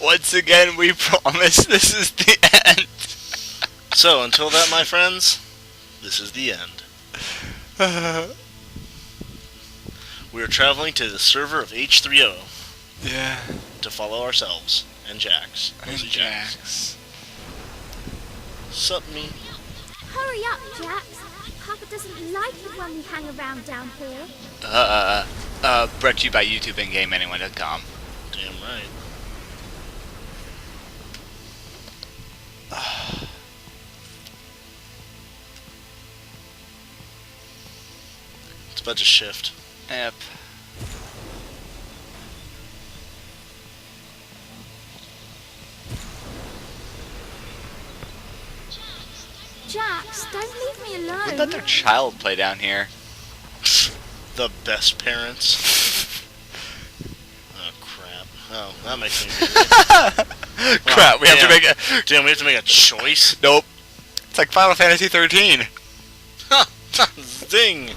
Once again, we promise this is the end. So, until that, my friends, this is the end. We are traveling to the server of H3O. Yeah. To follow ourselves. And Jax. Mostly Jax. Sup, me? Hurry up, Jax. Papa doesn't like it when we hang around down here. Brought to you by YouTube and GameAnyone.com. Damn right. It's about to shift. Yep. Jax, don't leave me alone. Let their child play down here. The best parents. Oh crap! Oh, that makes me weird. Crap! We have to make a. Damn, we have to make a choice. Nope. It's like Final Fantasy 13. Zing.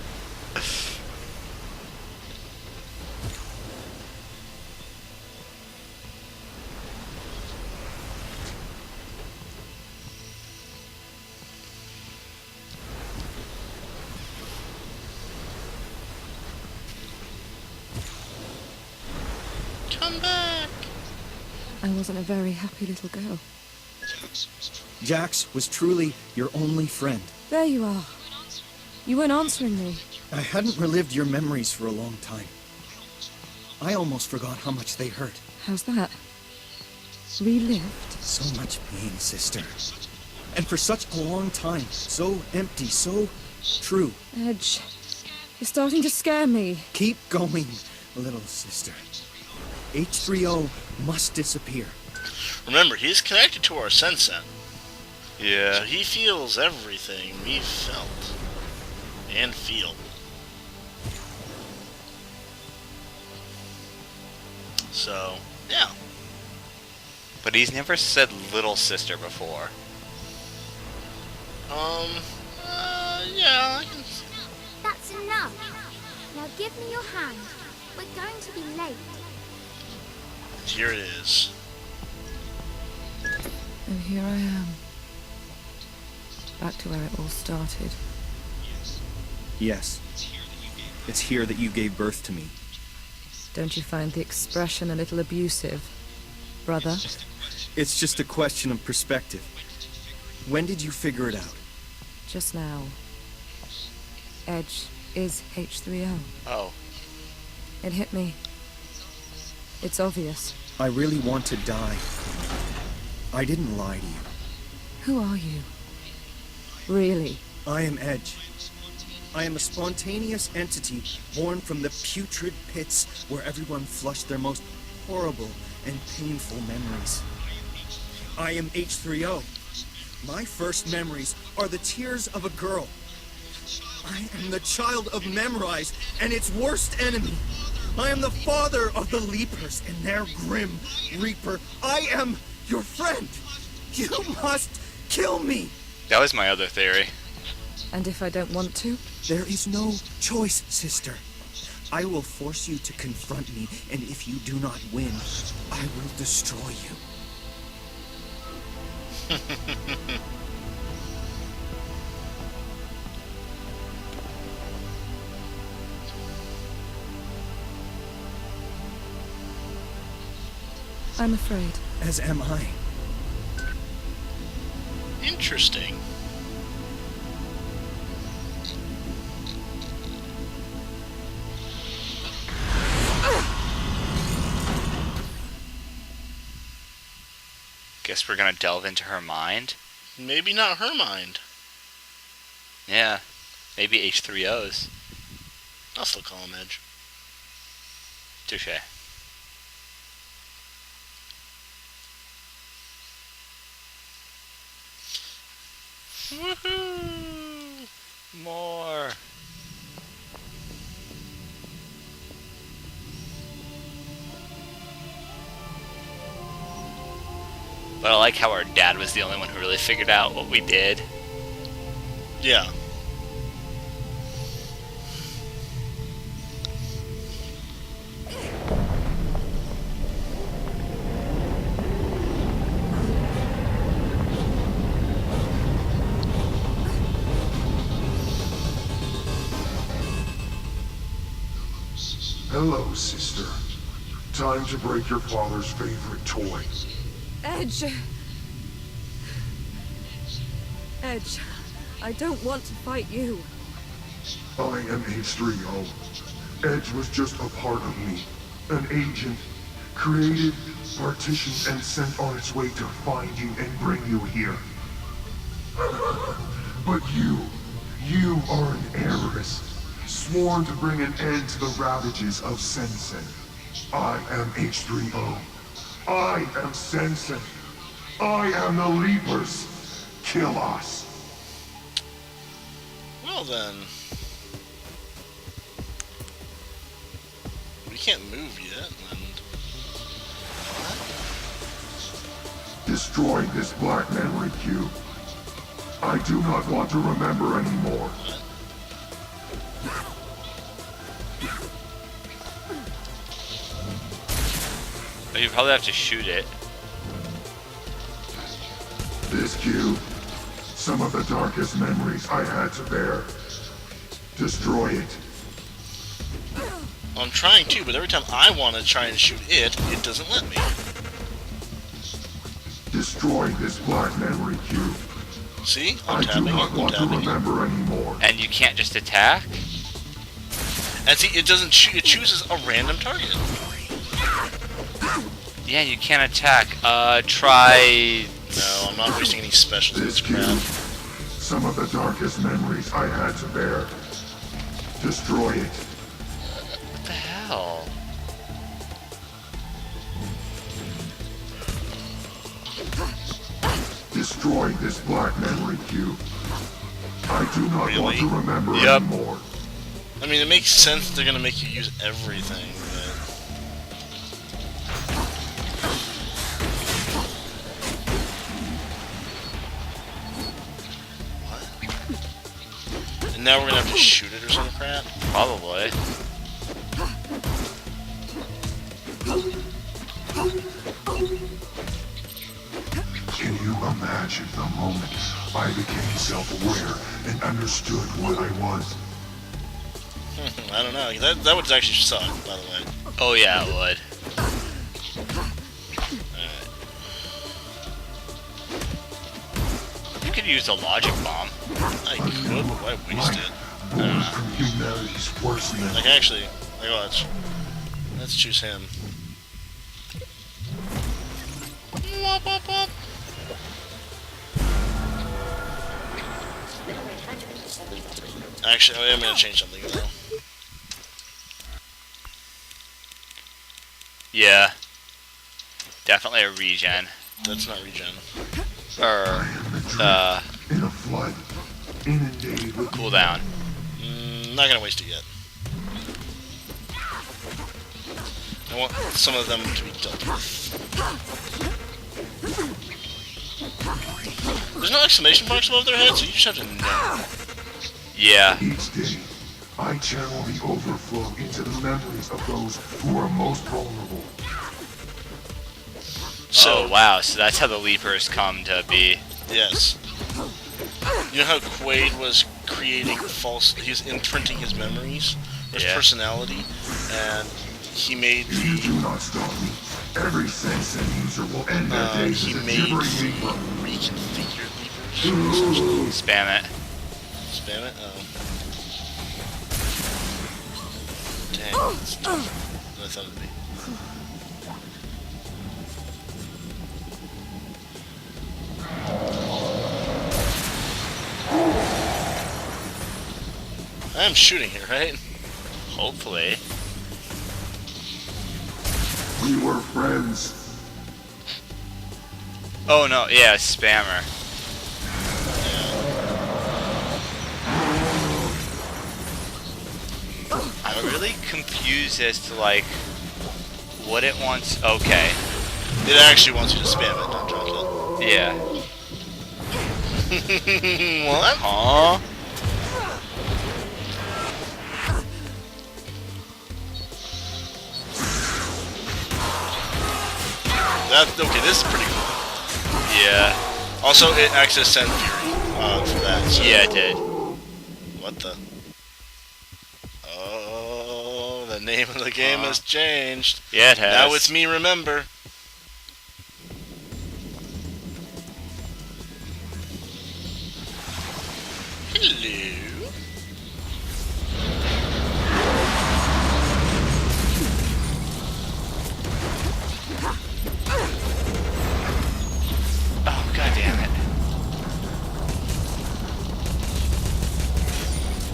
Come back. I wasn't a very happy little girl. Jax was truly your only friend. There you are. You weren't answering me. I hadn't relived your memories for a long time. I almost forgot how much they hurt. How's that? Relived? So much pain, sister. And for such a long time. So empty, so true. Edge, you're starting to scare me. Keep going, little sister. H3O must disappear. Remember, he's connected to our Senset. Yeah. So he feels everything we've felt. And feel. So, yeah. But he's never said little sister before. Yeah, I can... That's enough. Now give me your hand. We're going to be late. Here it is. And here I am. Back to where it all started. Yes. It's here that you gave birth to me. Don't you find the expression a little abusive, brother? It's just a question of perspective. When did you figure it out? Just now. Edge is H3O. Oh. It hit me. It's obvious. I really want to die. I didn't lie to you. Who are you? Really? I am Edge. I am a spontaneous entity born from the putrid pits where everyone flushed their most horrible and painful memories. I am H3O. My first memories are the tears of a girl. I am the child of Memorize and its worst enemy. I am the father of the Leapers and their grim Reaper. I am your friend. You must kill me. That was my other theory. And if I don't want to? There is no choice, sister. I will force you to confront me, and if you do not win, I will destroy you. I'm afraid. As am I. Interesting. Guess we're gonna delve into her mind? Maybe not her mind. Yeah. Maybe H3O's. I'll still call him Edge. Touché. Woohoo! More. But I like how our dad was the only one who really figured out what we did. Yeah. Hello, sister. Time to break your father's favorite toy. Edge! Edge, I don't want to fight you. I am H3O. Edge was just a part of me. An agent. Created, partitioned, and sent on its way to find you and bring you here. But you are an heiress. Sworn to bring an end to the ravages of Sensen. I am H3O. I am Sensen. I am the Leapers. Kill us. Well then. We can't move yet, and... Destroy this black memory cube. I do not want to remember anymore. But you probably have to shoot it. This cube, some of the darkest memories I had to bear. Destroy it. I'm trying to, but every time I want to try and shoot it, it doesn't let me. Destroy this black memory cube. See? I I'm do tapping not it, want to I'm tapping it. remember anymore. And you can't just attack? And see, it doesn't it chooses a random target. Yeah, you can't attack. Try... No, I'm not wasting any specials in This this cube, crap. some of the darkest memories I had to bear. Destroy it. What the hell? Destroy this black memory cube. I do not want Really? to remember Yep. anymore. I mean, it makes sense that they're gonna make you use everything, but... What? And now we're gonna have to shoot it or some crap? Probably. Can you imagine the moment I became self-aware and understood what I was? I don't know. That would actually suck, by the way. Oh yeah, it would. Alright. You could use a logic bomb. I could, but why waste it? Born from humanity's worst nightmare. Like, actually, like, watch. Let's choose him. Actually, I'm gonna change something though. Yeah. Definitely a regen. That's not regen. Or, In a flood, inundated with cooldown. Not gonna waste it yet. I want some of them to be dealt with. There's no exclamation marks above their heads, so you just have to know. Yeah. each day. I channel the overflow into the memories of those who are most vulnerable. So, Oh wow, so that's how the Leapers come to be. yes. You know how Quaid was creating false... He was imprinting his memories? Or his Yeah. personality? And he made If you the... do not stop me, every Sensen user will end their days he as a made gibbering the Reaper. reconfigured Leapers, essentially. Spam it. Spam it? Oh. Dang, it's tougher than I thought it'd be. I am shooting here, right? Hopefully. We were friends. Oh no, yeah, spammer. I'm really confused as to like what it wants. Okay. It actually wants you to spam it, don't drop Yeah. it. What? Huh? Okay, this is pretty cool. Yeah. Also, it accessed Send Fury for that. So. Yeah, it did. What the? Oh, the The name of the game has changed. Yeah, it has. Now it's me, remember. Hello. Oh, god damn it.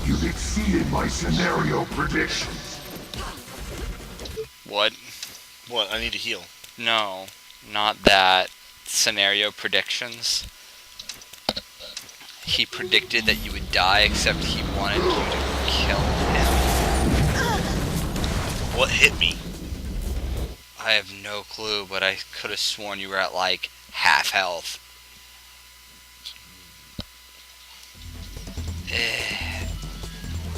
You've exceeded my scenario predictions. What? What? I need to heal. No, not that. Scenario predictions. He predicted that you would die, except he wanted you to kill him. What hit me? I have no clue, but I could have sworn you were at like half health.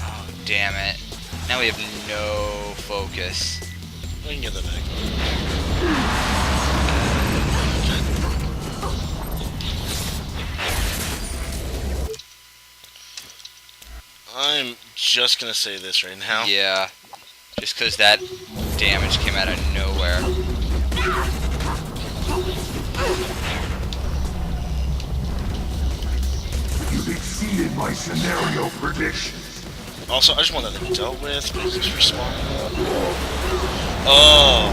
Oh, damn it. Now we have no focus. I can get that back. I'm just gonna say this right now. Yeah. Just because that damage came out of nowhere. You've exceeded my scenario predictions. Also, I just want that to be dealt with, but he keeps respawning. Oh!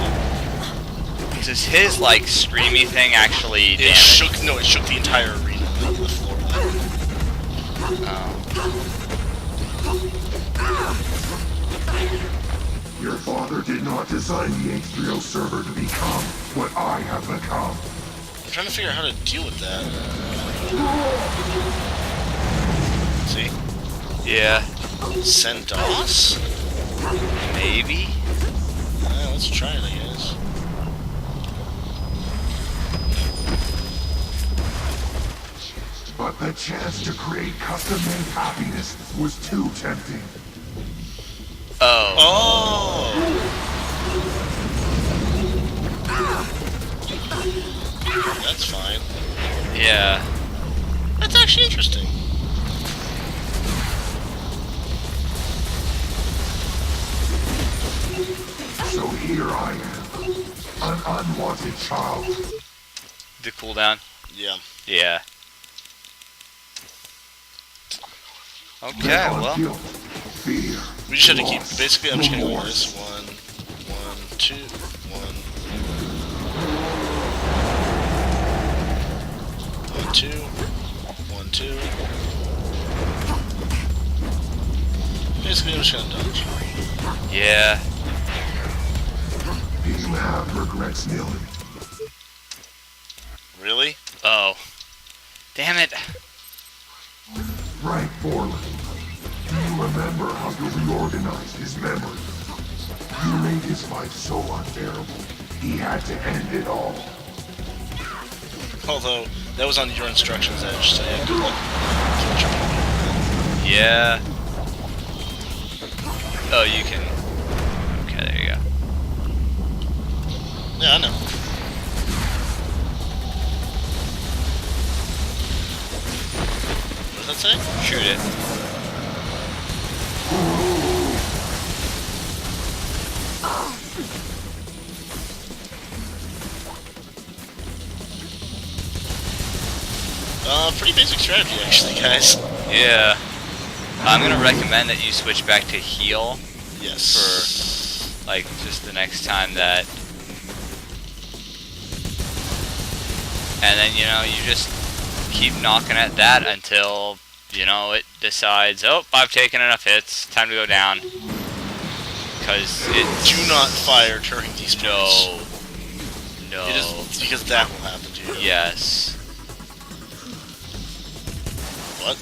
Does his, like, screamy thing actually It damage? shook, no, it shook the entire arena, the floor. Oh. Your father did not design the H3O server to become what I have become. I'm trying to figure out how to deal with that. See? Yeah. Sendos? Maybe? Yeah, let's try it, I guess. But the chance to create custom-made happiness was too tempting. Oh. Oh! That's fine. Yeah. That's actually interesting. So here I am, an unwanted child. The cooldown? Yeah. Yeah. Okay, Led on well. guilt, fear, We just have to keep, loss, basically, I'm just gonna go like remorse. this. 1, 2, 1. 1, 2, 1, 2. Basically, I'm just gonna dodge. Yeah. Do you have regrets, Nilly? Really? Oh. Damn it. Frank Borland. Do you remember how you reorganized his memory? You made his life so unbearable, he had to end it all. Although, that was on your instructions, Edge, so yeah, good luck. Yeah. Oh, you can... Okay, there you go. Yeah, I know. What does that say? Shoot it. Pretty basic strategy, actually, guys. Yeah. I'm gonna recommend that you switch back to heal Yes. for, like, just the next time that... And then, you know, you just keep knocking at that until, you know, it decides, oh, I've taken enough hits, time to go down. Because it's... Do not fire during these points. No. No. It is, because that will happen to you. Yes. What?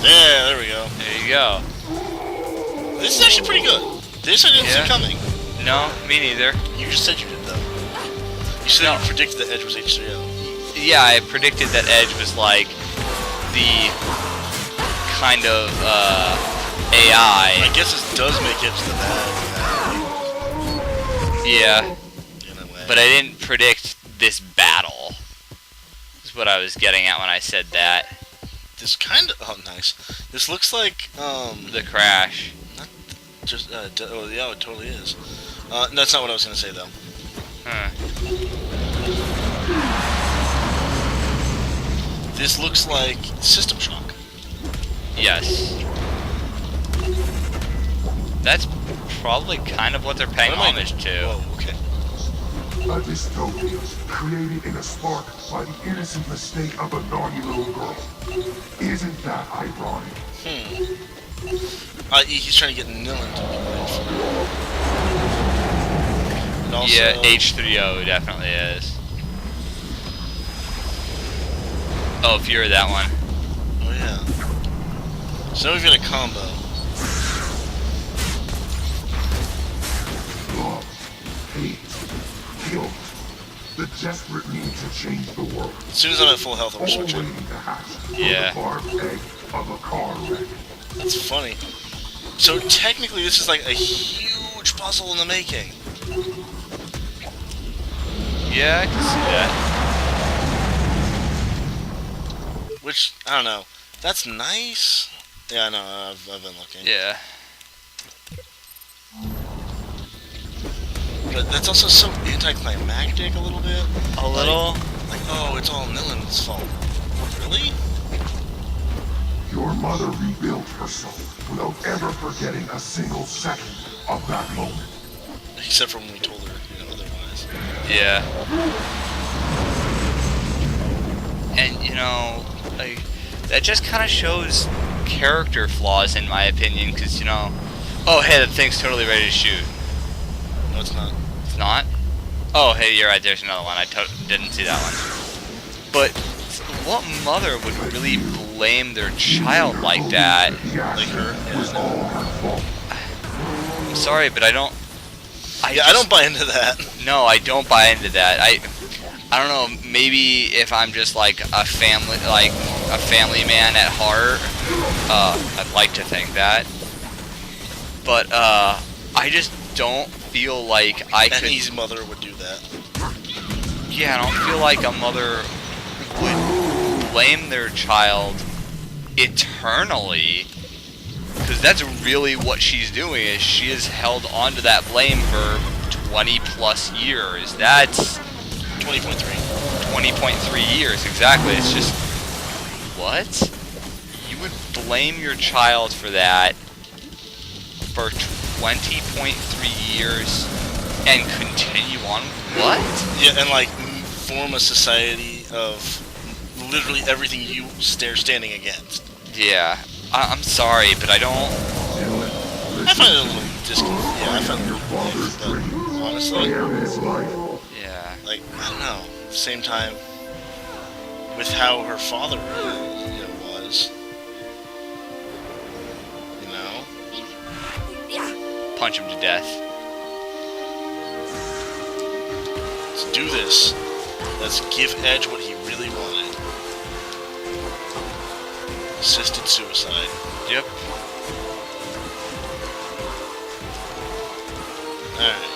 Yeah, there we go. There you go. This is actually pretty good. This I didn't Yeah. see coming. No, me neither. You just said you did, though. You said No. you predicted that Edge was H3O. Yeah, I predicted that Edge was like the kind of AI. I guess this does make Edge the bad Yeah, guy, in a way. but I didn't predict this battle. Is what I was getting at when I said that. This kind of... Oh, nice. This looks like, The Crash. just, oh, yeah, it totally is. That's not what I was going to say, though. Huh. This looks like System Shock. Yes. That's probably kind of what they're paying What am I- homage to. Whoa, okay. A dystopia created in a spark by the innocent mistake of a naughty little girl. Isn't that ironic? He's trying to get Nilin to be blamed for it. And also, Yeah, H3O definitely is. Oh, Fear that one. Oh, yeah. So now we've got a combo. Love, hate, guilt, the desperate need to change the world. As soon as I'm at full health, I'm All switching. waiting to hatch Yeah. from the barbed egg of a car wreck. That's funny. So technically, this is like a huge puzzle in the making. Yeah, I can see that. Which, I don't know. That's nice. Yeah, I know. I've been looking. Yeah. But that's also so anticlimactic a little bit. A little? Like, oh, it's all Nilin's fault. Really? Your mother rebuilt herself without ever forgetting a single second of that moment. Except for when we told her, otherwise. Yeah. And, like, that just kind of shows character flaws, in my opinion, because, oh, hey, the thing's totally ready to shoot. No, it's not. It's not? Oh, hey, you're right, there's another one. I didn't see that one. But what mother would really blame their child like that? Like her. Was all her fault. I'm sorry, but I don't... I don't buy into that. No, I don't buy into that. I don't know, maybe if I'm just like a family man at heart, I'd like to think that. But I just don't feel like I could. Any mother would do that. Yeah, I don't feel like a mother would blame their child eternally, because that's really what she's doing. Is she has held on to that blame for 20 plus years. That's 20.3. 20.3 years, exactly. It's just, what? You would blame your child for that for 20.3 years and continue on? What? Yeah, and like form a society of literally everything you standing against. Yeah, I'm sorry, but I don't... I find it a little disconcerting. Yeah, I find it a little weird, but honestly, His life. Yeah. like, I don't know. At the same time, with how her father was, Punch him to death. let's do this. Let's give Edge what he really wanted. Assisted suicide. Yep. Alright.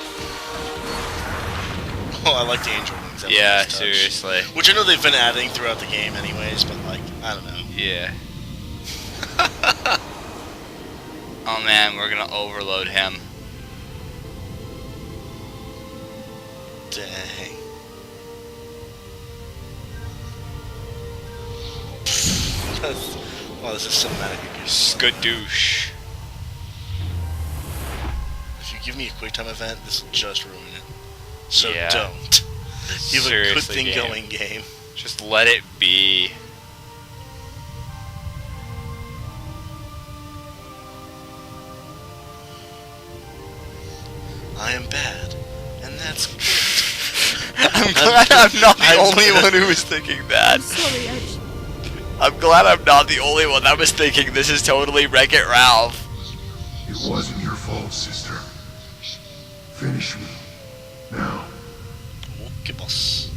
Oh, I like the angel wings. That was a Yeah, nice touch. seriously. Which I know they've been adding throughout the game anyways, but like, I don't know. Yeah. Oh man, we're gonna overload him. Dang. Wow, this is cinematic again. Skadoosh. If you give me a QuickTime event, this will just ruin it. So Yeah. don't. You have a good Seriously, thing game. going, game. Just let it be. I am bad, and that's good. I'm glad I'm not the I'm only glad- one who was thinking that. Sorry, Edge. I'm glad I'm not the only one that was thinking this is totally Wreck-It Ralph. It wasn't your fault, sister. Finish me. Now. Okay, boss.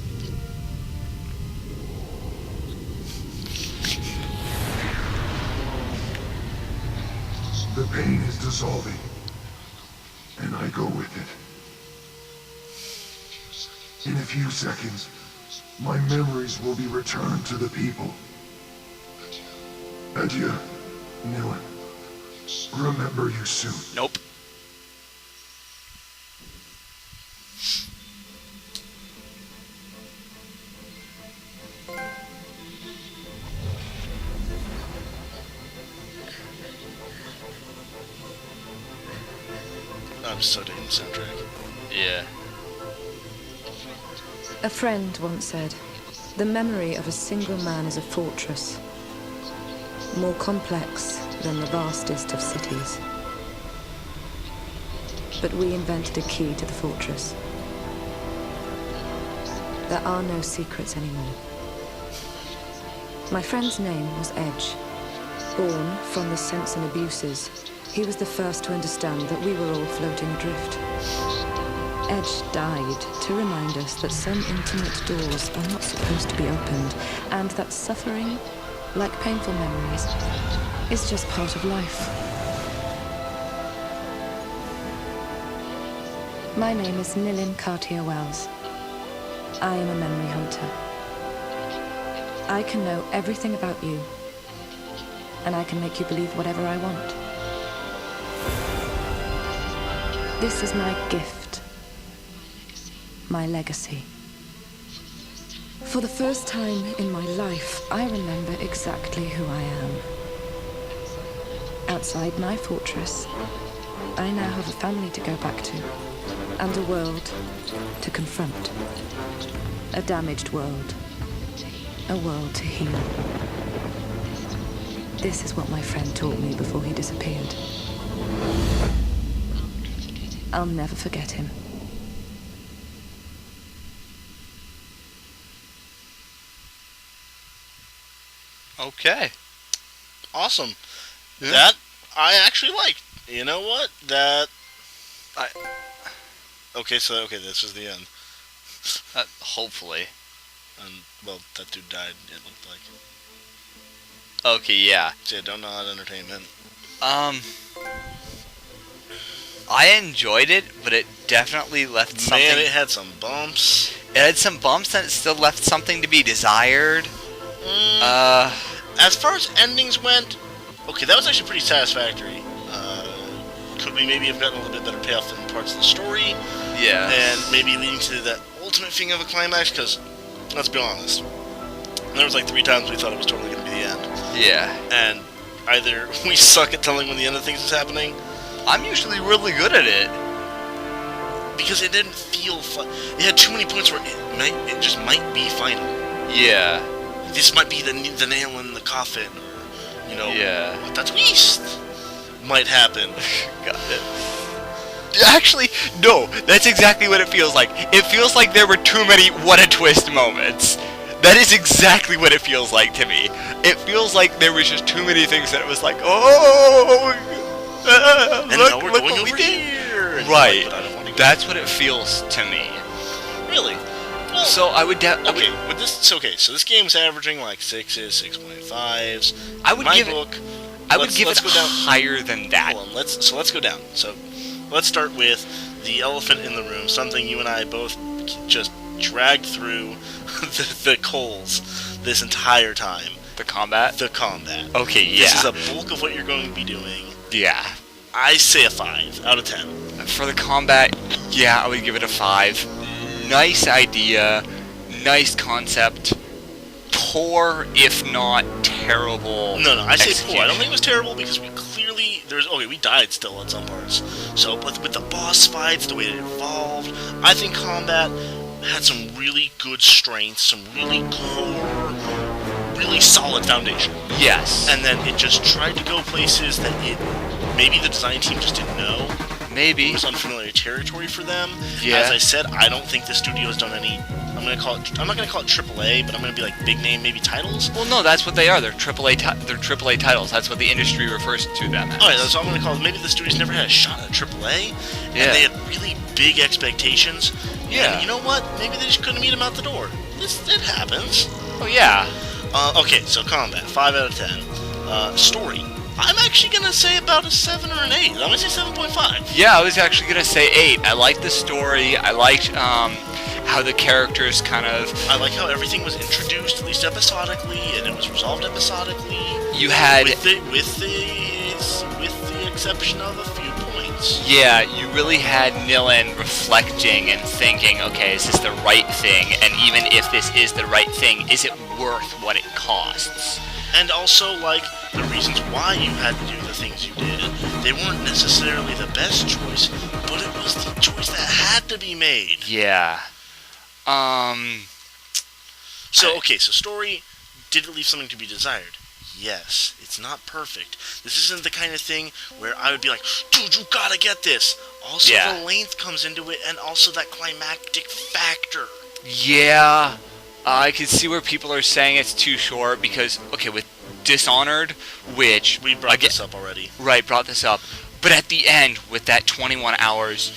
The pain is dissolving. And I go with it. In a few seconds, my memories will be returned to the people. Adieu, Nilin. Remember you soon. Nope. I'm so digging the soundtrack. Yeah. A friend once said, "The memory of a single man is a fortress, more complex than the vastest of cities." But we invented a key to the fortress. There are no secrets anymore. My friend's name was Edge. Born from the sense and abuses, he was the first to understand that we were all floating adrift. Edge died to remind us that some intimate doors are not supposed to be opened, and that suffering, like painful memories, is just part of life. My name is Nilin Cartier-Wells. I am a memory hunter. I can know everything about you, and I can make you believe whatever I want. This is my gift, my legacy. For the first time in my life, I remember exactly who I am. Outside my fortress, I now have a family to go back to, and a world to confront. A damaged world. A world to heal. This is what my friend taught me before he disappeared. I'll never forget him. Okay. Awesome. Yeah. That I actually liked. You know what? Okay, this is the end. Hopefully. And, well, that dude died, it looked like. Okay, yeah. So, yeah, don't nod entertainment. I enjoyed it, but it definitely left something. Man, it had some bumps. It had some bumps, and it still left something to be desired. As far as endings went, okay, that was actually pretty satisfactory. Could we maybe have gotten a little bit better payoff in parts of the story? Yeah. And maybe leading to that ultimate thing of a climax, because, let's be honest, there was like 3 times we thought it was totally going to be the end. Yeah. And either we suck at telling when the end of things is happening. I'm usually really good at it. Because it didn't feel fun. It had too many points where it just might be final. Yeah. This might be the nail in the coffin, or, you know, Yeah. what the twist might happen. Got it. Actually, no, that's exactly what it feels like. It feels like there were too many what a twist moments. That is exactly what it feels like to me. It feels like there was just too many things that it was like, oh, And look, now we're look going what we over did. here. And Right. you're like, but I don't wanna go That's there. what it feels to me. Really? Well, So I would okay, with this, so this game's averaging like 6s, 6.5s. I would My give it- book, I would let's- give let's it go down. higher than that. Hold on, let's go down. So, let's start with the elephant in the room, something you and I both just dragged through the coals this entire time. The combat? The combat. Okay, yeah. This is a bulk of what you're going to be doing. Yeah. I say a 5 out of 10. For the combat, yeah, I would give it a 5. Nice idea, nice concept. Poor, if not terrible. No, I say poor. I don't execution. think it was terrible because we clearly we died still at some parts. So, but with the boss fights, the way it evolved, I think combat had some really good strengths, some really core, really solid foundation. Yes. And then it just tried to go places that maybe the design team just didn't know. Maybe. It was unfamiliar territory for them. Yeah. As I said, I don't think the studio has done any. I'm not gonna call it AAA, but I'm gonna be like big name maybe titles. Well, no, that's what they are. They're AAA titles. That's what the industry refers to them as. Oh, yeah, that's what I'm gonna call it. Maybe the studio's never had a shot at AAA, Yeah. and they had really big expectations. Yeah. And you know what? Maybe they just couldn't meet them out the door. It happens. Oh, yeah. Okay, so combat, 5 out of 10. Story, I'm actually gonna say about a 7 or an 8. I'm gonna say 7.5. Yeah, I was actually gonna say 8. I liked the story. I liked, how the characters kind of... I like how everything was introduced, at least episodically, and it was resolved episodically. You had... With the exception of a few points. Yeah, you really had Nilin reflecting and thinking, okay, is this the right thing? And even if this is the right thing, is it worth what it costs? And also, like, the reasons why you had to do the things you did, they weren't necessarily the best choice, but it was the choice that had to be made. Yeah. So story, did it leave something to be desired? Yes. It's not perfect. This isn't the kind of thing where I would be like, dude, you gotta get this. Also, the length comes into it, and also that climactic factor. Yeah. I can see where people are saying it's too short because, okay, with Dishonored, which... We brought this up already. Right, brought this up. But at the end, with that 21 hours...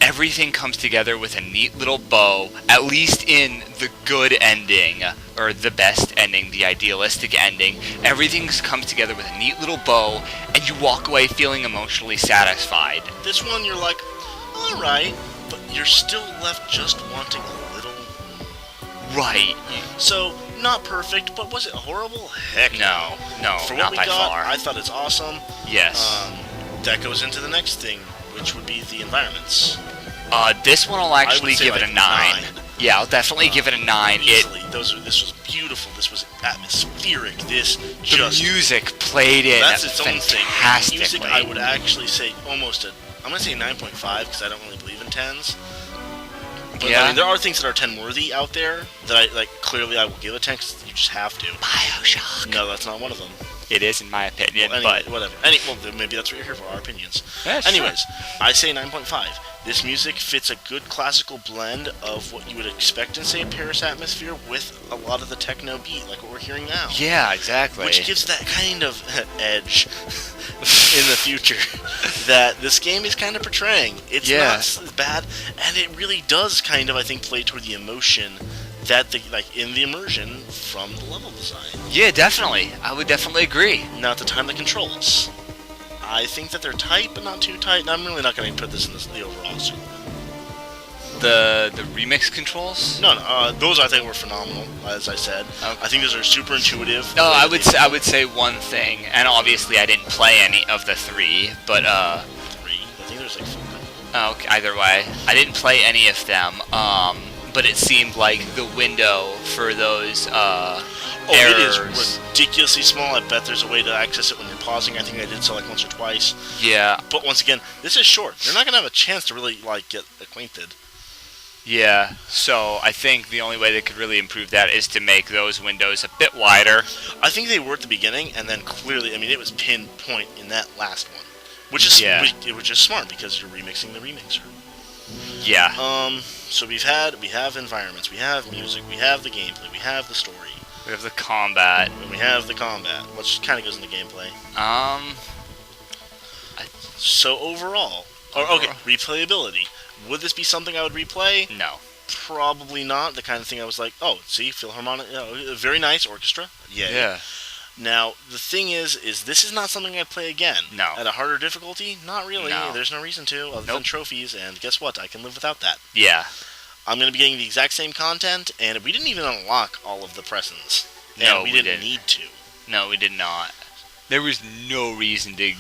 everything comes together with a neat little bow, at least in the good ending, or the best ending, the idealistic ending. Everything comes together with a neat little bow, and you walk away feeling emotionally satisfied. This one, you're like, alright, but you're still left just wanting a little more. Right. So, not perfect, but was it horrible? Heck No, For not what we by got, far. I thought it's awesome. Yes. That goes into the next thing, which would be the environments. This one will actually say give it like a 9. Yeah, I'll definitely give it a 9. Easily. This was beautiful. This was atmospheric. The music played in that's its own thing. fantastically. Music, I would actually say almost I'm gonna say 9.5 because I don't really believe in 10s. But Yeah. I mean, there are things that are 10 worthy out there that I like. Clearly, I will give a 10 because you just have to. BioShock. No, that's not one of them. It is, in my opinion, Well, anyway, but... whatever. Then maybe that's what you're here for, our opinions. Yeah, sure. Anyways, I say 9.5. This music fits a good classical blend of what you would expect in, say, a Paris atmosphere with a lot of the techno beat, like what we're hearing now. Yeah, exactly. Which gives that kind of edge in the future that this game is kind of portraying. It's not bad, and it really does kind of, I think, play toward the emotion that in the immersion from the level design. Yeah, definitely. I would definitely agree. Now, at the time, the controls. I think that they're tight, but not too tight. And I'm really not going to put this in the overall score. The remix controls? No, those I think were phenomenal, as I said. Okay. I think those are super intuitive. No, I would say one thing, and obviously I didn't play any of the 3, but 3. I think there's 4. Oh, okay, either way, I didn't play any of them. But it seemed like the window for those errors. It is ridiculously small. I bet there's a way to access it when you're pausing. I think I did so once or twice. Yeah. But once again, this is short. They're not gonna have a chance to really get acquainted. Yeah. So I think the only way they could really improve that is to make those windows a bit wider. I think they were at the beginning, and then clearly, I mean, it was pinpoint in that last one, which is smart because you're remixing the remixer. Yeah. So we have environments, we have music, we have the gameplay, we have the story. We have the combat. And we have the combat, which kind of goes into gameplay. So overall, replayability. Would this be something I would replay? No. Probably not. The kind of thing I was like, oh, see, Philharmonic, very nice orchestra. Yeah. Now, the thing is this is not something I'd play again. No. At a harder difficulty? Not really. No. There's no reason to, other than trophies, and guess what? I can live without that. Yeah. I'm going to be getting the exact same content, and we didn't even unlock all of the presents. No, and we didn't need to. No, we did not. There was no reason to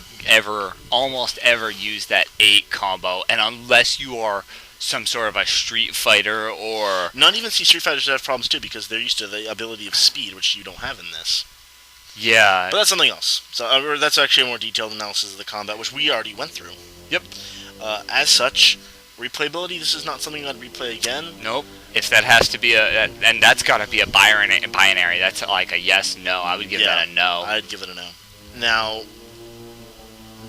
almost ever use that 8 combo, and unless you are some sort of a Street Fighter or... Not even Street Fighters have problems too, because they're used to the ability of speed, which you don't have in this. Yeah. But that's something else. So that's actually a more detailed analysis of the combat, which we already went through. Yep. As such, replayability, this is not something I'd replay again. Nope. If that has to be and that's got to be a binary. That's like a yes, no. I would give that a no. I'd give it a no. Now,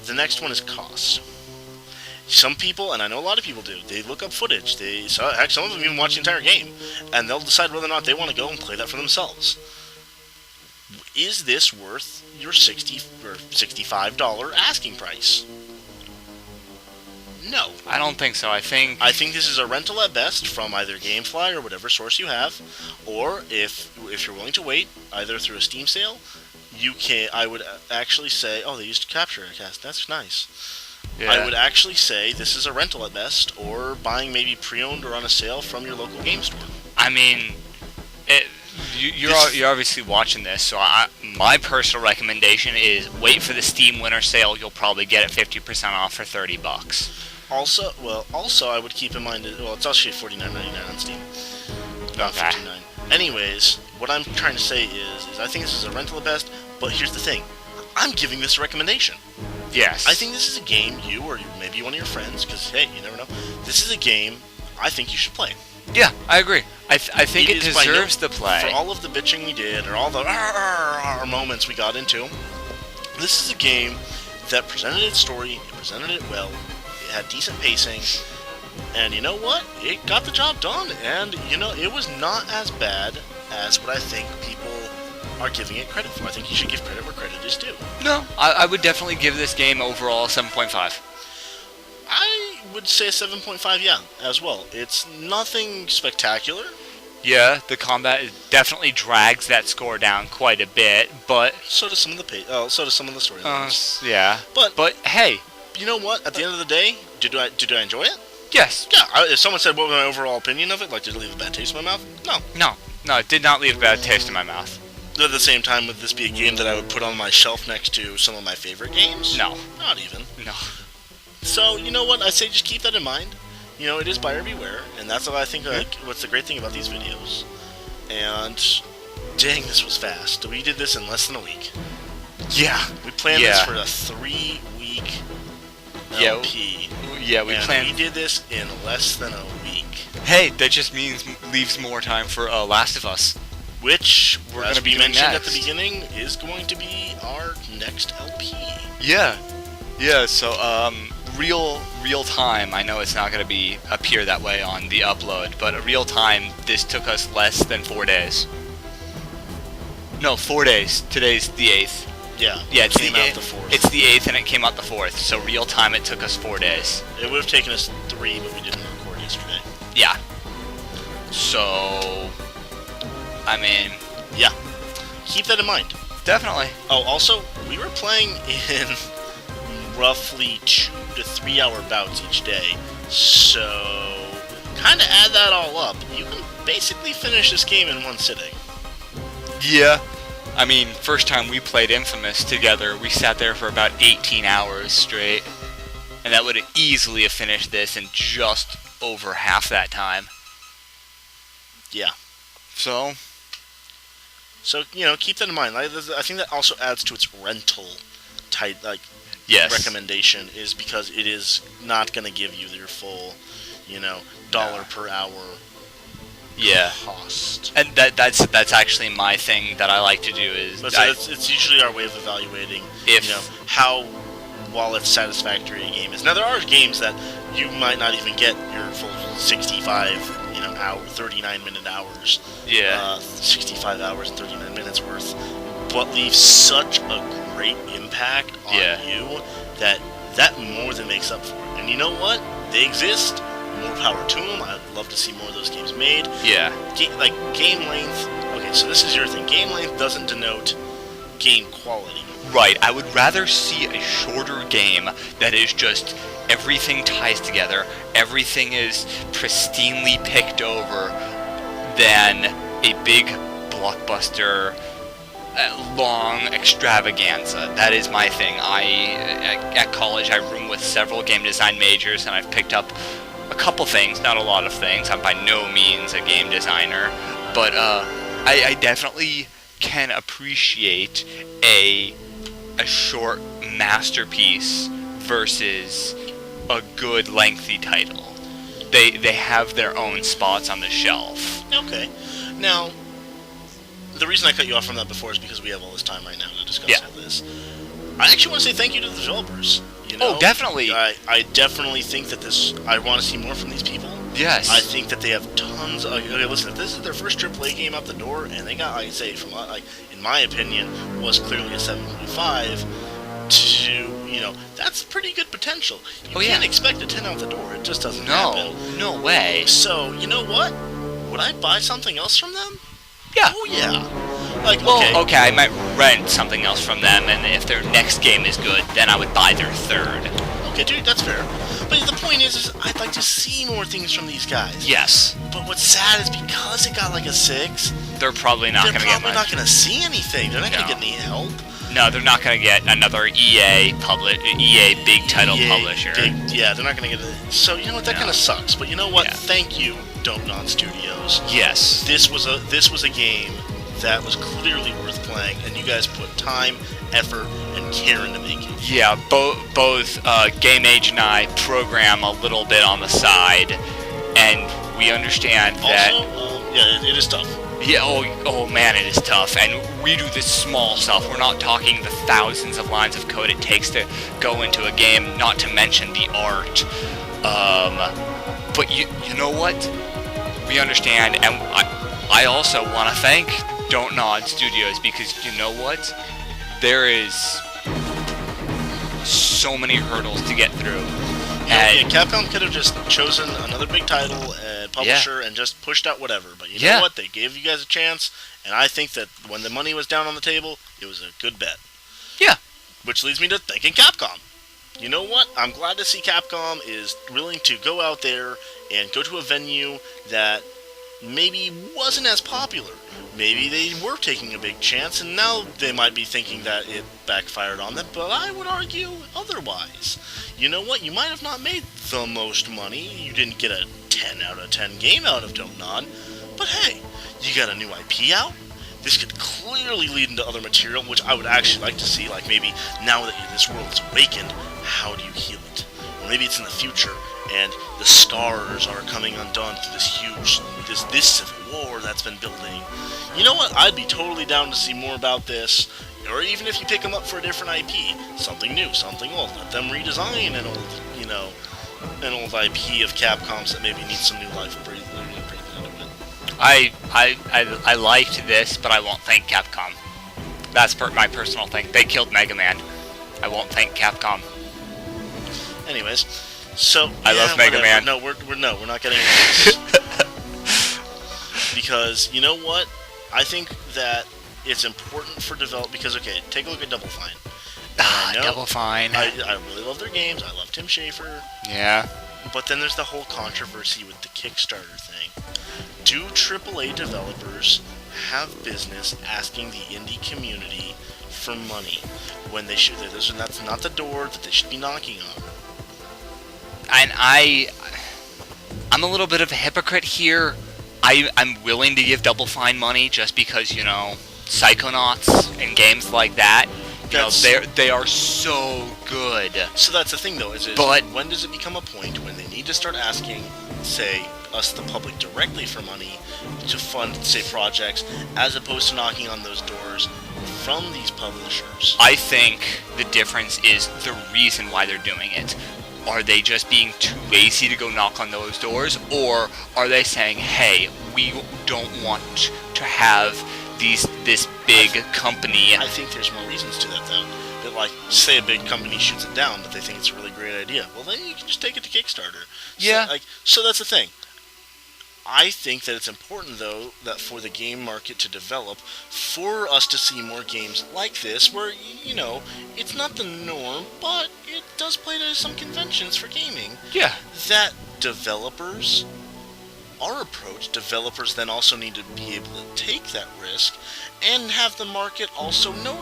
the next one is cost. Some people, and I know a lot of people do, they look up footage. Heck, some of them even watch the entire game, and they'll decide whether or not they want to go and play that for themselves. Is this worth your $60 or $65 asking price? No. I don't think so. I think this is a rental at best from either GameFly or whatever source you have, or if you're willing to wait, either through a Steam sale, you can. I would actually say, oh, they used Capture Cast. That's nice. Yeah. I would actually say this is a rental at best, or buying maybe pre-owned or on a sale from your local game store. I mean, you're obviously watching this, so my personal recommendation is wait for the Steam Winter Sale. You'll probably get it 50% off for $30. Also, I would keep in mind that, it's actually $49.99 on Steam. Not Okay. $59. Anyways, what I'm trying to say is I think this is a rental at best, but here's the thing. I'm giving this a recommendation. Yes. I think this is a game you or maybe one of your friends, because, hey, you never know. This is a game I think you should play. Yeah, I agree. I think it is by deserves the play. For all of the bitching we did, or all the moments we got into, this is a game that presented its story, it presented it well, it had decent pacing, and you know what? It got the job done, and, it was not as bad as what I think people are giving it credit for. I think you should give credit where credit is due. No, I would definitely give this game overall 7.5. I would say a 7.5, yeah, as well. It's nothing spectacular. Yeah, the combat definitely drags that score down quite a bit, but So does some of the so does some of the storylines. yeah. But hey, you know what? At the end of the day, did I enjoy it? yes. Yeah. If someone said what was my overall opinion of it, like did it leave a bad taste in my mouth? No. No, it did not leave a bad taste in my mouth. At the same time, would this be a game that I would put on my shelf next to some of my favorite games? No. Not even. No. So, you know what? I say just keep that in mind. It is buyer beware, and that's what I think, what's the great thing about these videos. And, dang, this was fast. We did this in less than a week. Yeah. We planned this for a 3-week LP. Yeah, we and planned. we did this in less than a week. Hey, that just leaves more time for Last of Us. Which, We're as gonna be we doing mentioned next. at the beginning, is going to be our next LP. Yeah. So real time. I know it's not going to appear that way on the upload, but real time. This took us less than 4 days. No, 4 days. Today's the 8th. Yeah. Yeah, it's came the out 8th. the 4th. It's the 8th, and it came out the 4th. So real time, it took us 4 days. It would have taken us 3, but we didn't record yesterday. Yeah. So, I mean, Yeah. Keep that in mind. definitely. Oh, also, we were playing in roughly 2 to 3 hour bouts each day. So, kind of add that all up. You can basically finish this game in one sitting. Yeah. I mean, first time we played Infamous together, we sat there for about 18 hours straight. And that would have easily have finished this in just over half that time. Yeah. So, keep that in mind. I think that also adds to its rental type, yes. recommendation, is because it is not going to give you your full, dollar per hour Yeah. cost. And that's actually my thing that I like to do is But so it's usually our way of evaluating, how while it's satisfactory a game is. Now there are games that you might not even get your full 65, 39-minute hours. Yeah. 65 hours and 39 minutes worth, but leave such a great impact on you that more than makes up for it. And you know what? They exist. More power to them. I'd love to see more of those games made. Yeah. Game length. Okay, so this is your thing. Game length doesn't denote game quality. Right. I would rather see a shorter game that is just everything ties together, everything is pristinely picked over, than a big blockbuster long extravaganza. That is my thing. At college I roomed with several game design majors, and I've picked up a couple things, not a lot of things. I'm by no means a game designer, but I definitely can appreciate a short masterpiece versus a good lengthy title. They have their own spots on the shelf. Okay. Now, the reason I cut you off from that before is because we have all this time right now to discuss all this. I actually want to say thank you to the developers. Oh, definitely. I definitely think that I want to see more from these people. Yes. I think that they have tons of... Okay, listen, if this is their first AAA game out the door, and they got, I'd say, in my opinion, was clearly a 7.5 to, that's pretty good potential. You can't expect a 10 out the door. It just doesn't happen. No way. So, you know what? Would I buy something else from them? Yeah. Oh, yeah. Okay, I might rent something else from them, and if their next game is good, then I would buy their third. Okay, dude, that's fair. But the point is I'd like to see more things from these guys. Yes. But what's sad is because it got like a 6, They're probably not they're going to get probably much. not going to see anything. They're not going No. to get any help. No, they're not going to get another EA big title EA publisher. Yeah, they're not going to get it. So, you know what, that No. kind of sucks. But you know what? Yeah. Thank you, Don't Nod Studios. Yes. This was a game that was clearly worth playing, and you guys put time, effort, and care into making it. Yeah, both Game Age and I program a little bit on the side, and we understand that. Also, yeah, it is tough. Yeah, oh man, it is tough. And we do this small stuff. We're not talking the thousands of lines of code it takes to go into a game, not to mention the art. But you know what? We understand, and I also want to thank Don't Nod Studios, because you know what? There is so many hurdles to get through. Yeah, Capcom could have just chosen another big title and publisher and just pushed out whatever. But you know what? They gave you guys a chance, and I think that when the money was down on the table, it was a good bet. Yeah. Which leads me to thanking Capcom. You know what? I'm glad to see Capcom is willing to go out there and go to a venue that maybe wasn't as popular. Maybe they were taking a big chance, and now they might be thinking that it backfired on them, but I would argue otherwise. You know what? You might have not made the most money. You didn't get a 10 out of 10 game out of Don't Nod, but hey, you got a new IP out. This could clearly lead into other material, which I would actually like to see, like maybe now that this world is awakened, how do you heal it? Or maybe it's in the future, and the scars are coming undone through this huge, this civil war that's been building. You know what? I'd be totally down to see more about this, or even if you pick them up for a different IP, something new, something old. Let them redesign an old, an old IP of Capcom's that maybe needs some new life breathing into it. I liked this, but I won't thank Capcom. That's my personal thing. They killed Mega Man. I won't thank Capcom. Anyways, so I love Mega Man. No, we're not getting into this. Because you know what? I think that it's important for because okay, take a look at Double Fine. Double Fine. I really love their games. I love Tim Schafer. Yeah. But then there's the whole controversy with the Kickstarter thing. Do AAA developers have business asking the indie community for money when they should? That's not the door that they should be knocking on. And I'm a little bit of a hypocrite here. I'm willing to give Double Fine money just because, Psychonauts and games like that, they are so good. So that's the thing, though, but when does it become a point when they need to start asking, say, us, the public, directly for money to fund, say, projects, as opposed to knocking on those doors from these publishers? I think the difference is the reason why they're doing it. Are they just being too lazy to go knock on those doors, or are they saying, hey, we don't want to have this big company? I think there's more reasons to that, though. That, like, say a big company shoots it down, but they think it's a really great idea. Well, then you can just take it to Kickstarter. Yeah. So that's the thing. I think that it's important, though, that for the game market to develop, for us to see more games like this, where, it's not the norm, but it does play to some conventions for gaming. Yeah. That developers, our approach, developers then also need to be able to take that risk and have the market also know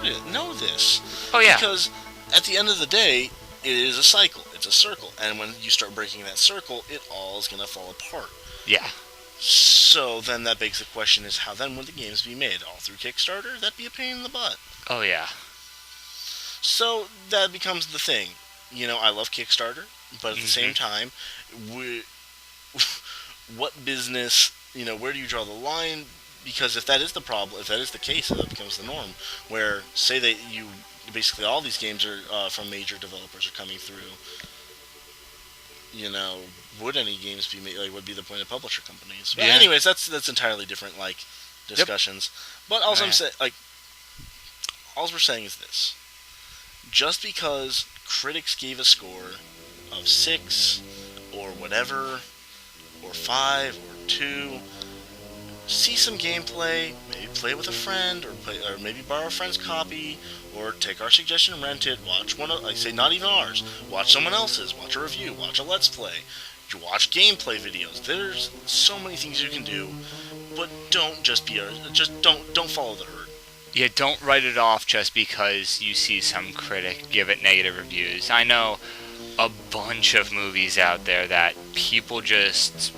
this. Oh, yeah. Because at the end of the day, it is a cycle. It's a circle. And when you start breaking that circle, it all is going to fall apart. Yeah. So then that begs the question is how then would the games be made? All through Kickstarter? That'd be a pain in the butt. Oh, yeah. So that becomes the thing. I love Kickstarter, but at the same time, what business, where do you draw the line? Because if that is the problem, if that is the case, that becomes the norm, where, say that basically all these games are from major developers are coming through, would any games be made, would be the point of publisher companies? But anyways, that's entirely different, discussions. Yep. But all I'm saying, all we're saying is this. Just because critics gave a score of 6, or whatever, or 5, or 2, see some gameplay, maybe play it with a friend, or maybe borrow a friend's copy, or take our suggestion, rent it, watch one of, like say, not even ours, watch someone else's, watch a review, watch a let's play, you watch gameplay videos. There's so many things you can do, but don't don't follow the herd. Yeah, don't write it off just because you see some critic give it negative reviews. I know a bunch of movies out there that people just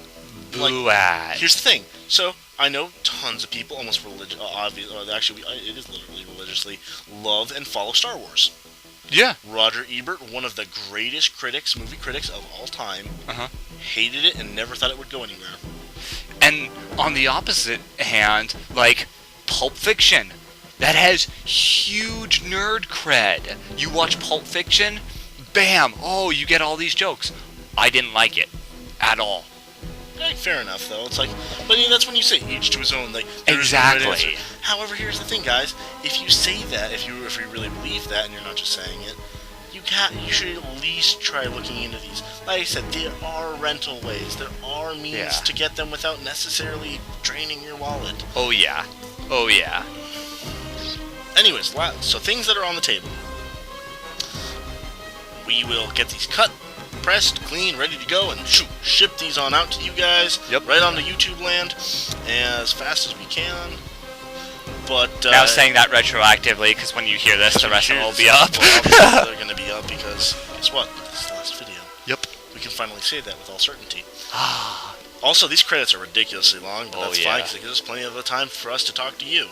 boo at. Here's the thing. So, I know tons of people, almost it is literally religiously, love and follow Star Wars. Yeah. Roger Ebert, one of the greatest movie critics of all time, hated it and never thought it would go anywhere. And on the opposite hand, like Pulp Fiction, that has huge nerd cred. You watch Pulp Fiction, bam, oh, you get all these jokes. I didn't like it at all. Fair enough, though. It's like, but that's when you say each to his own. Like, exactly. However, here's the thing, guys. If you say that, if you really believe that, and you're not just saying it, you should at least try looking into these. Like I said, there are rental ways. There are means to get them without necessarily draining your wallet. Oh yeah. Oh yeah. Anyways, so things that are on the table. We will get these cut, pressed, clean, ready to go, and ship these on out to you guys. Yep. Right onto YouTube land as fast as we can. But now saying that retroactively, because when you hear this, the rest of them will be up. Well, they're going to be up because guess what? This is the last video. Yep. We can finally say that with all certainty. Also, these credits are ridiculously long, but that's fine because it gives us plenty of time for us to talk to you.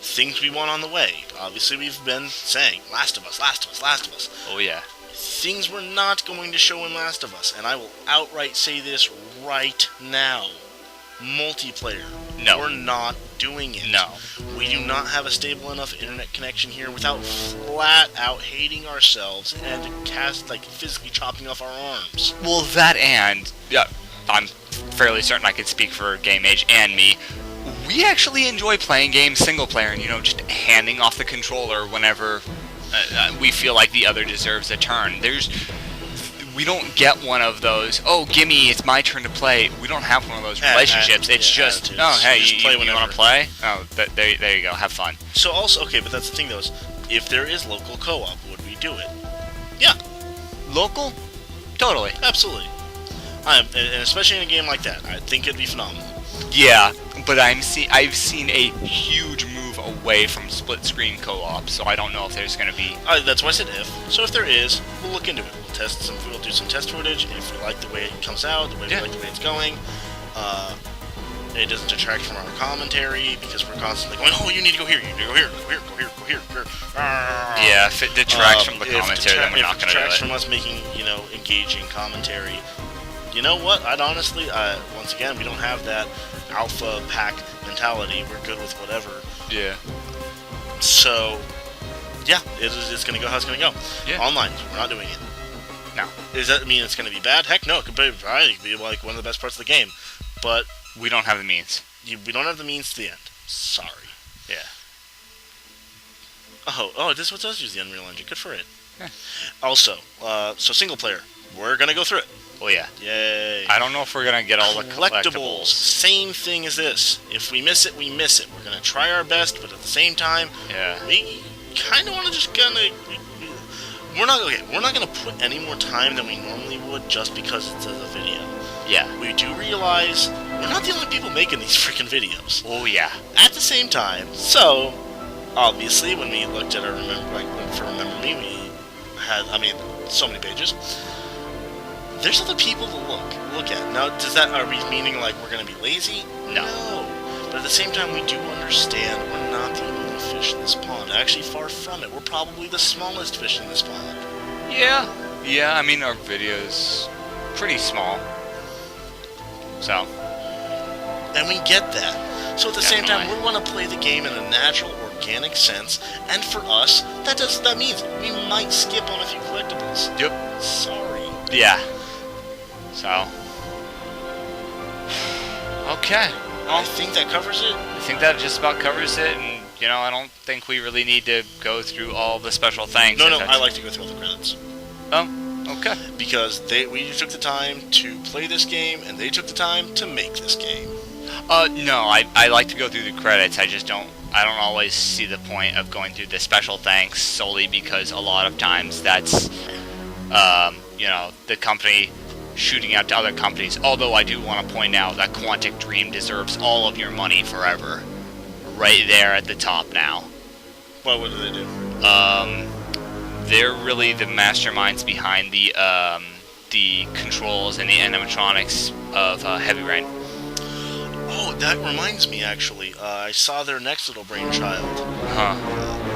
Things we want on the way. Obviously, we've been saying Last of Us, Last of Us, Last of Us. Oh yeah. Things we're not going to show in Last of Us, and I will outright say this right now. Multiplayer. No. We're not doing it. No. We do not have a stable enough internet connection here without flat out hating ourselves and physically chopping off our arms. Well, that and, yeah, I'm fairly certain I could speak for Game Age and me. We actually enjoy playing games single player and, just handing off the controller whenever we feel like the other deserves a turn. We don't get one of those, oh, gimme, it's my turn to play. We don't have one of those relationships. It's just, attitudes. oh, hey, Just play you whenever. want to play? Oh, there you go, have fun. So also, okay, but that's the thing though, is if there is local co-op, would we do it? Yeah. Local? Totally. Absolutely. And especially in a game like that, I think it'd be phenomenal. Yeah, but I've seen a huge move away from split-screen co-op, so I don't know if there's going to be... That's why I said if. So if there is, we'll look into it. We'll do some test footage. If we like the way it comes out, we like the way it's going, it doesn't detract from our commentary because we're constantly going, oh, you need to go here, you need to go here, go here, go here, go here. Yeah, if it detracts from the commentary, then we're not going to do it. If it detracts from us making, engaging commentary, you know what? I'd honestly, once again, we don't have that alpha pack mentality. We're good with whatever. Yeah. So, yeah, it's going to go how it's going to go. Yeah. Online, we're not doing it. No. Does that mean it's going to be bad? Heck no. It could be like one of the best parts of the game. But we don't have the means. We don't have the means to the end. Sorry. Yeah. Oh, this what does use the Unreal Engine. Good for it. Yeah. Also, so single player, we're going to go through it. Oh, yeah. Yay. I don't know if we're going to get all the collectibles. Same thing as this. If we miss it, we miss it. We're going to try our best, but at the same time, we kind of want to just kind of... We're not going to put any more time than we normally would just because it's a video. Yeah. We do realize we're not the only people making these freaking videos. Oh, yeah. At the same time, so... Obviously, when we looked at our Remember Me, we had, so many pages. There's other people to look at. Now, are we meaning like we're going to be lazy? No. But at the same time, we do understand we're not the only fish in this pond. Actually, far from it. We're probably the smallest fish in this pond. Yeah. Yeah, our video's pretty small. So. And we get that. So at the same time, we want to play the game in a natural, organic sense. And for us, that means we might skip on a few collectibles. Yep. Sorry. Yeah. So. Okay. Well, I think that covers it. I think that just about covers it, and, I don't think we really need to go through all the special thanks. No, I like to go through all the credits. Oh, okay. Because we took the time to play this game, and they took the time to make this game. No, I like to go through the credits. I don't always see the point of going through the special thanks solely because a lot of times that's, the company shooting out to other companies. Although I do want to point out that Quantic Dream deserves all of your money forever. Right there at the top now. What do they do? They're really the masterminds behind the controls and the animatronics of Heavy Rain. Oh, that reminds me, actually. I saw their next little brainchild.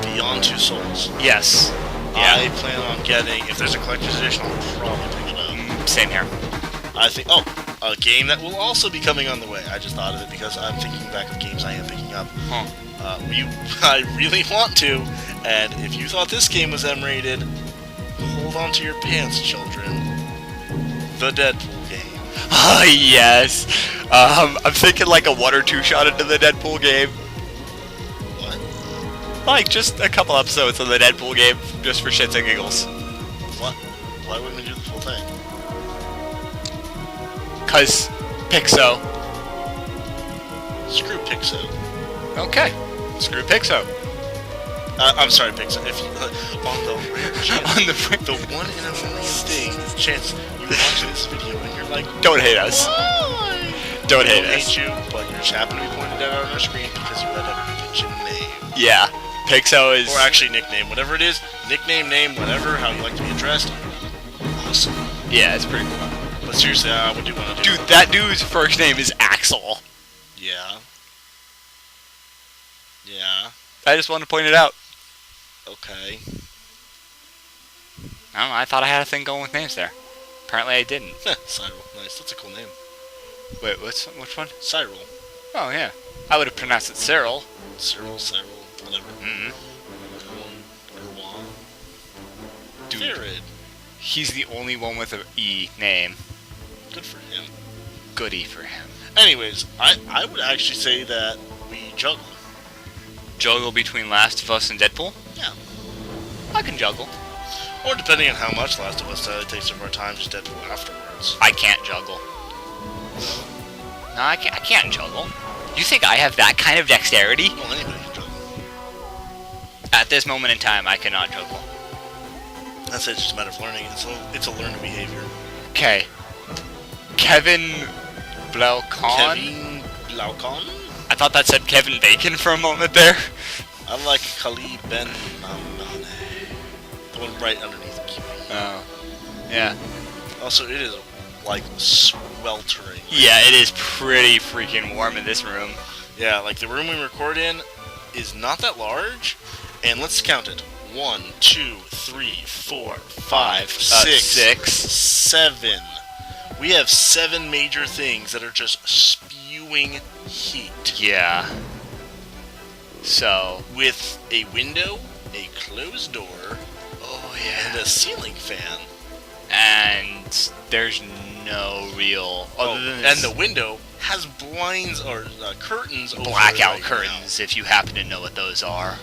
Beyond Two Souls. Yes. Yeah. I plan on getting, if there's a collector's edition, I'll probably pick it up. Same here. I think, a game that will also be coming on the way. I just thought of it because I'm thinking back of games I am picking up. I really want to, and if you thought this game was M-rated, hold on to your pants, children. The Deadpool game. Oh, yes. I'm thinking like a 1 or 2 shot into the Deadpool game. What? Like, just a couple episodes of the Deadpool game, just for shits and giggles. What? Why wouldn't we do the full thing? 'Cause Pixo. Screw Pixo. Okay. Screw Pixo. I'm sorry, Pixo. If you, on the rare chance, On the the one in a million chance you watch this video and you're like, Don't hate us. why? Don't hate hate us. you, but you just happen to be pointed out on our screen because you had a bitchin' name. Yeah. Pixo is... Or actually nickname, whatever it is. Nickname, name, whatever, how you like to be addressed. Awesome. Yeah, it's pretty cool. But seriously, what do you want to do? Dude, that dude's first name is Axel. Yeah. Yeah. I just wanted to point it out. Okay. I don't know, I thought I had a thing going with names there. Apparently I didn't. Cyril. Nice. That's a cool name. Wait, which one? Cyril. Oh, yeah. I would have pronounced it Cyril. Cyril, whatever. Mm-hmm. Erwan. Dude. Jared. He's the only one with a E name. Good for him. Goody for him. Anyways, I would actually say that we juggle. Juggle between Last of Us and Deadpool? Yeah. I can juggle. Or depending on how much Last of Us takes of our time, just Deadpool afterwards. I can't juggle. No, I can't juggle. You think I have that kind of dexterity? Well, anybody can juggle. At this moment in time, I cannot juggle. That's it, it's just a matter of learning. It's a learned behavior. Okay. Kevin Blaucon? Kevin Blaucon? I thought that said Kevin Bacon for a moment there. I like Khalid Ben Mamane. The one right underneath Kiwi. Oh. Yeah. Also, it is, like, sweltering. Yeah, it is pretty freaking warm in this room. Yeah, like, the room we record in is not that large. And let's count it. 1, 2, 3, 4, 5, 6, 7. We have 7 major things that are just spewing heat. Yeah. So. With a window, a closed door, and a ceiling fan. And there's no real... and the window has blinds or curtains over blackout it right curtains, if you happen to know what those are.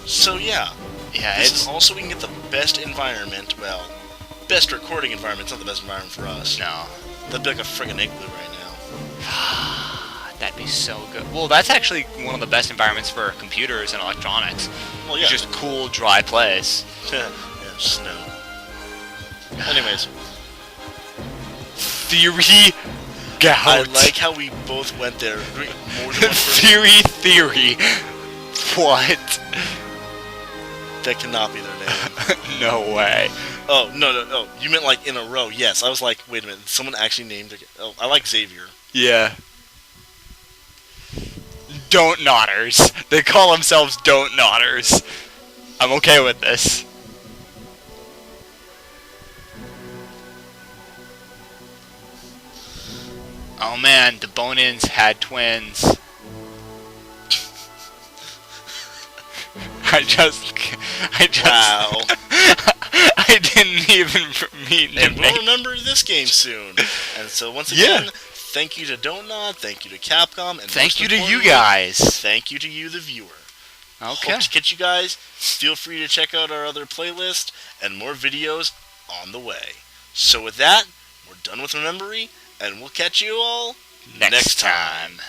So yeah. Yeah, this is also we can get the best environment, well, best recording environment. It's not the best environment for us. No. That'd be like a friggin' igloo right now. That'd be so good. Well, that's actually one of the best environments for computers and electronics. Well, yeah. Just cool, dry place. Yeah, snow. Anyways. Theory gout. I like how we both went there. More than one person. Theory. What? That cannot be their name. No way. Oh, no. Oh, you meant like in a row. Yes, I was like, wait a minute. Someone actually named it. Oh, I like Xavier. Yeah. Don't Notters. They call themselves Don't Notters. I'm okay with this. Oh man, the Bone-Ins had twins. I just Wow. I didn't even mean to And we'll remember this game soon. And so once again, thank you to Don't Nod, thank you to Capcom, and thank you to you importantly, guys. Thank you to you, the viewer. Okay. Hope to catch you guys. Feel free to check out our other playlist and more videos on the way. So with that, we're done with Remembery, and we'll catch you all next time.